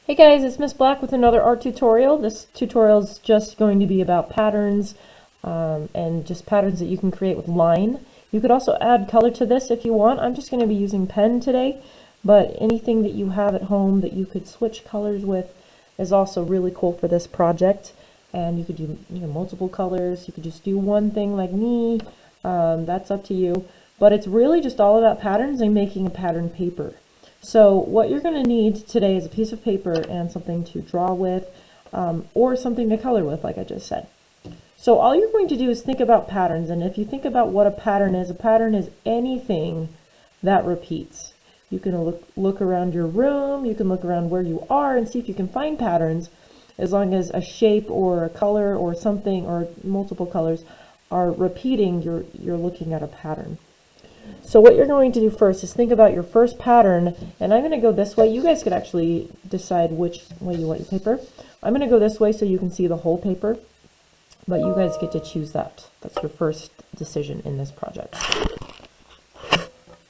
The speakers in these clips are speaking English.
Hey guys, it's Miss Black with another art tutorial. This tutorial is just going to be about patterns and just patterns that you can create with line. You could also add color to this if you want. I'm just going to be using pen today, but anything that you have at home that you could switch colors with is also really cool for this project. And you could do multiple colors. You could just do one thing like me. That's up to you. But it's really just all about patterns and making a pattern paper. So what you're going to need today is a piece of paper and something to draw with or something to color with, like I just said. So all you're going to do is think about patterns, and if you think about what a pattern is anything that repeats. You can look around your room, you can look around where you are and see if you can find patterns, as long as a shape or a color or something or multiple colors are repeating, you're looking at a pattern. So what you're going to do first is think about your first pattern, and I'm going to go this way. You guys could actually decide which way you want your paper. I'm going to go this way so you can see the whole paper, but you guys get to choose that. That's your first decision in this project.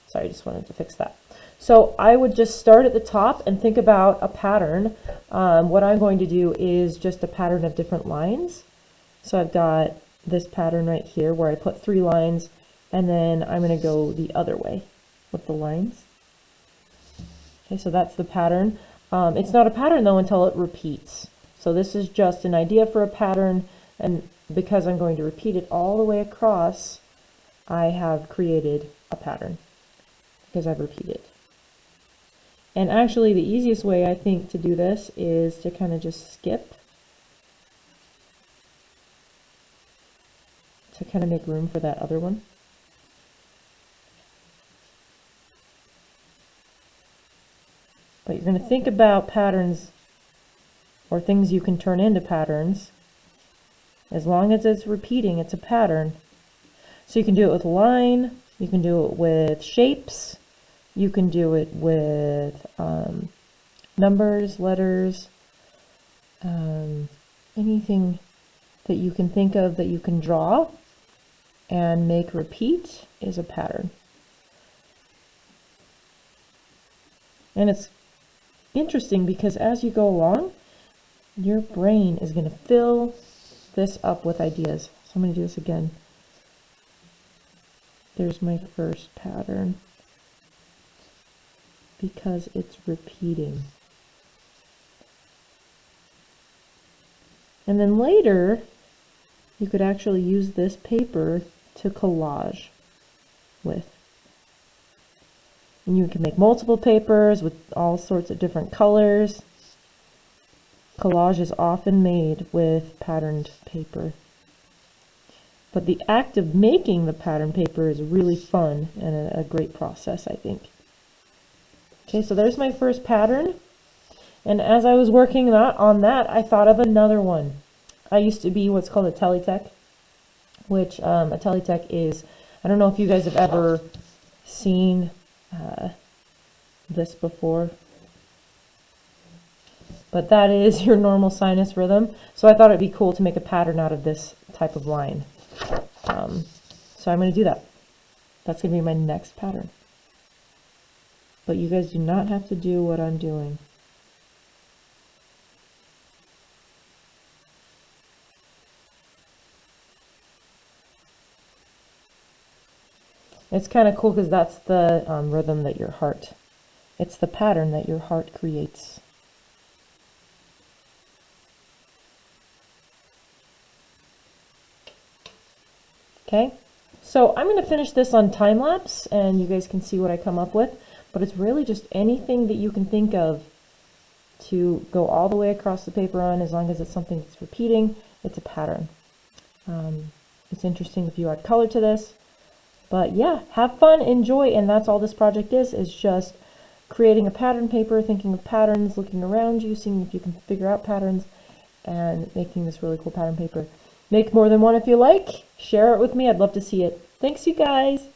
Sorry, I just wanted to fix that. So I would just start at the top and think about a pattern. What I'm going to do is just a pattern of different lines. So I've got this pattern right here where I put 3 lines, and then I'm going to go the other way with the lines. Okay, so that's the pattern. It's not a pattern though until it repeats. So this is just an idea for a pattern, and because I'm going to repeat it all the way across, I have created a pattern because I've repeated. And actually the easiest way I think to do this is to kind of just skip to kind of make room for that other one. But you're going to think about patterns or things you can turn into patterns. As long as it's repeating, it's a pattern. So you can do it with line, you can do it with shapes, you can do it with numbers, letters, anything that you can think of that you can draw and make repeat is a pattern. And it's interesting because as you go along, your brain is going to fill this up with ideas. So I'm going to do this again. There's my first pattern because it's repeating. And then later, you could actually use this paper to collage with. And you can make multiple papers with all sorts of different colors. Collage is often made with patterned paper. But the act of making the pattern paper is really fun and a great process, I think. Okay, so there's my first pattern. And as I was working on that, I thought of another one. I used to be what's called a Teletech, which a Teletech is, I don't know if you guys have ever seen this before, but that is your normal sinus rhythm. So I thought it'd be cool to make a pattern out of this type of line. So I'm going to do that. That's going to be my next pattern. But you guys do not have to do what I'm doing. It's kind of cool because that's the rhythm that your heart, it's the pattern that your heart creates. Okay, so I'm going to finish this on time lapse and you guys can see what I come up with, but it's really just anything that you can think of to go all the way across the paper on. As long as it's something that's repeating, it's a pattern. It's interesting if you add color to this. But yeah, have fun, enjoy, and that's all this project is just creating a pattern paper, thinking of patterns, looking around you, seeing if you can figure out patterns, and making this really cool pattern paper. Make more than one if you like. Share it with me. I'd love to see it. Thanks, you guys.